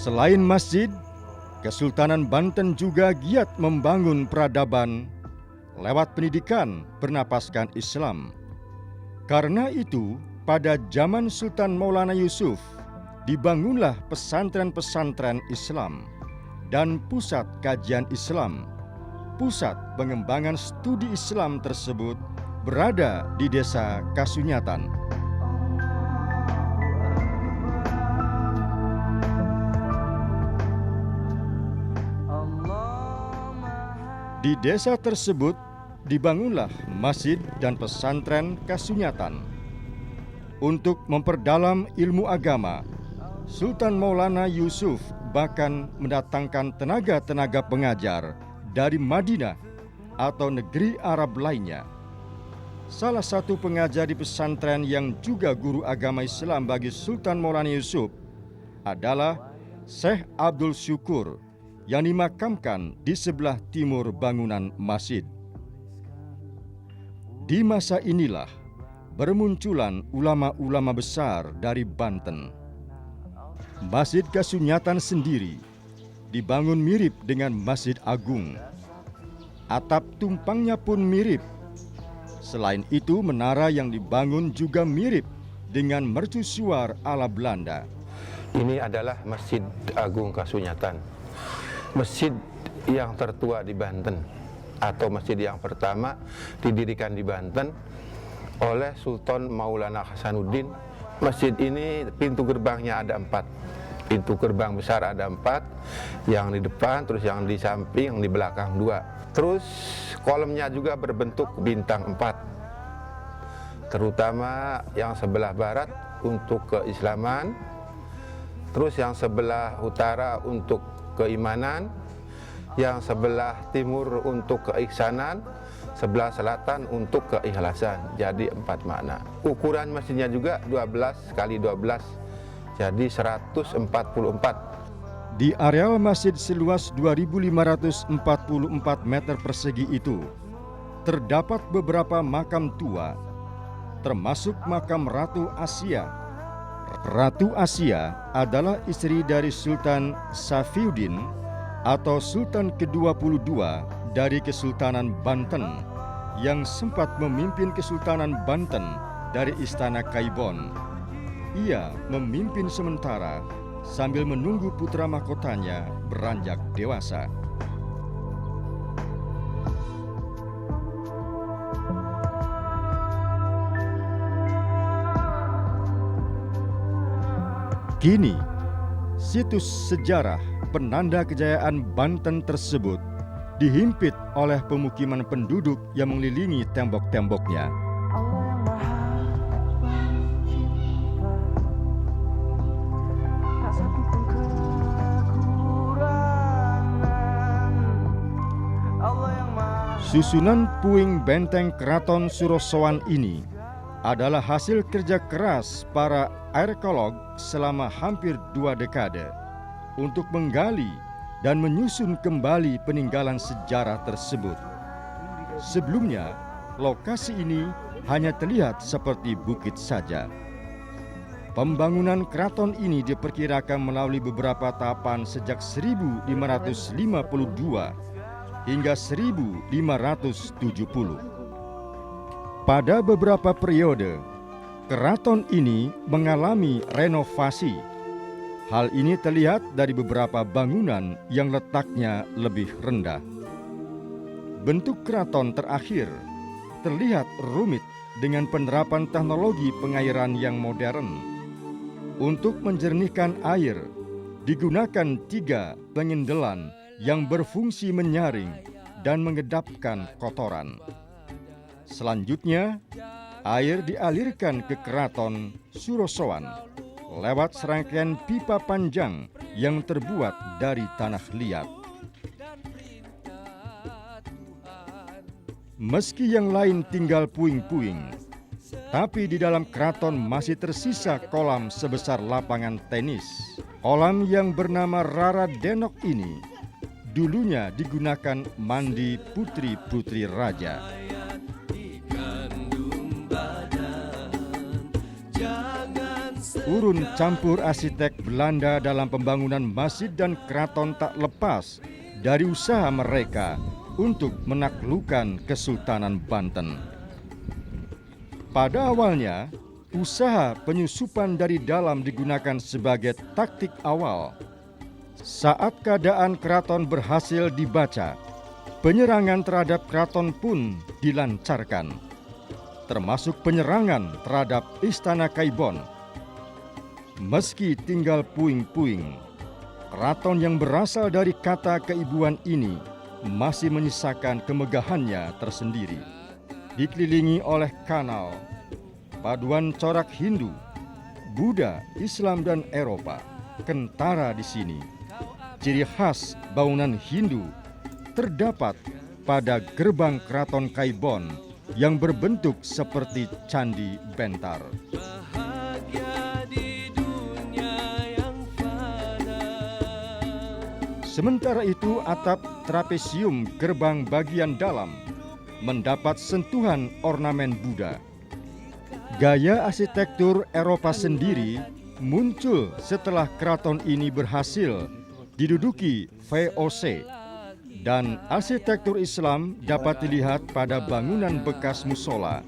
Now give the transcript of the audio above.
Selain masjid, Kesultanan Banten juga giat membangun peradaban lewat pendidikan bernapaskan Islam. Karena itu, pada zaman Sultan Maulana Yusuf, dibangunlah pesantren-pesantren Islam dan pusat kajian Islam. Pusat pengembangan studi Islam tersebut berada di Desa Kasunyatan. Di desa tersebut dibangunlah masjid dan pesantren Kasunyatan. Untuk memperdalam ilmu agama, Sultan Maulana Yusuf bahkan mendatangkan tenaga-tenaga pengajar dari Madinah atau negeri Arab lainnya. Salah satu pengajar di pesantren yang juga guru agama Islam bagi Sultan Maulana Yusuf adalah Syekh Abdul Syukur yang dimakamkan di sebelah timur bangunan masjid. Di masa inilah bermunculan ulama-ulama besar dari Banten. Masjid Kasunyatan sendiri dibangun mirip dengan Masjid Agung. Atap tumpangnya pun mirip. Selain itu, menara yang dibangun juga mirip dengan mercusuar ala Belanda. Ini adalah Masjid Agung Kasunyatan, masjid yang tertua di Banten, atau masjid yang pertama didirikan di Banten oleh Sultan Maulana Hasanuddin. Masjid ini pintu gerbangnya ada 4. Pintu gerbang besar ada 4, yang di depan, terus yang di samping, yang di belakang 2. Terus kolomnya juga berbentuk bintang 4, terutama yang sebelah barat untuk keislaman, terus yang sebelah utara untuk keimanan, yang sebelah timur untuk keihsanan, sebelah selatan untuk keikhlasan. Jadi 4 makna. Ukuran masjidnya juga 12 kali 12, jadi 144. Di areal masjid seluas 2.544 meter persegi itu, terdapat beberapa makam tua, termasuk makam Ratu Asia. Ratu Asia adalah istri dari Sultan Safiuddin atau Sultan ke-22 dari Kesultanan Banten yang sempat memimpin Kesultanan Banten dari Istana Kaibon. Ia memimpin sementara sambil menunggu putra mahkotanya beranjak dewasa. Kini, situs sejarah penanda kejayaan Banten tersebut dihimpit oleh pemukiman penduduk yang mengelilingi tembok-temboknya. Susunan puing benteng Keraton Surosowan ini adalah hasil kerja keras para arkeolog selama hampir 2 dekade untuk menggali dan menyusun kembali peninggalan sejarah tersebut. Sebelumnya, lokasi ini hanya terlihat seperti bukit saja. Pembangunan keraton ini diperkirakan melalui beberapa tahapan sejak 1552 hingga 1570. Pada beberapa periode, keraton ini mengalami renovasi. Hal ini terlihat dari beberapa bangunan yang letaknya lebih rendah. Bentuk keraton terakhir terlihat rumit dengan penerapan teknologi pengairan yang modern. Untuk menjernihkan air, digunakan 3 pengendelan yang berfungsi menyaring dan mengedapkan kotoran. Selanjutnya, air dialirkan ke Keraton Surosowan lewat serangkaian pipa panjang yang terbuat dari tanah liat. Meski yang lain tinggal puing-puing, tapi di dalam keraton masih tersisa kolam sebesar lapangan tenis. Kolam yang bernama Rara Denok ini dulunya digunakan mandi putri-putri raja. Jangan urun campur arsitek Belanda dalam pembangunan masjid dan keraton tak lepas dari usaha mereka untuk menaklukkan Kesultanan Banten. Pada awalnya, usaha penyusupan dari dalam digunakan sebagai taktik awal. Saat keadaan keraton berhasil dibaca, penyerangan terhadap keraton pun dilancarkan, termasuk penyerangan terhadap Istana Kaibon. Meski tinggal puing-puing, keraton yang berasal dari kata keibuan ini masih menyisakan kemegahannya tersendiri. Dikelilingi oleh kanal, paduan corak Hindu, Buddha, Islam, dan Eropa kentara di sini. Ciri khas bangunan Hindu terdapat pada gerbang keraton Kaibon yang berbentuk seperti candi bentar. Sementara itu, atap trapesium gerbang bagian dalam mendapat sentuhan ornamen Buddha. Gaya arsitektur Eropa sendiri muncul setelah keraton ini berhasil diduduki VOC, dan arsitektur Islam dapat dilihat pada bangunan bekas musola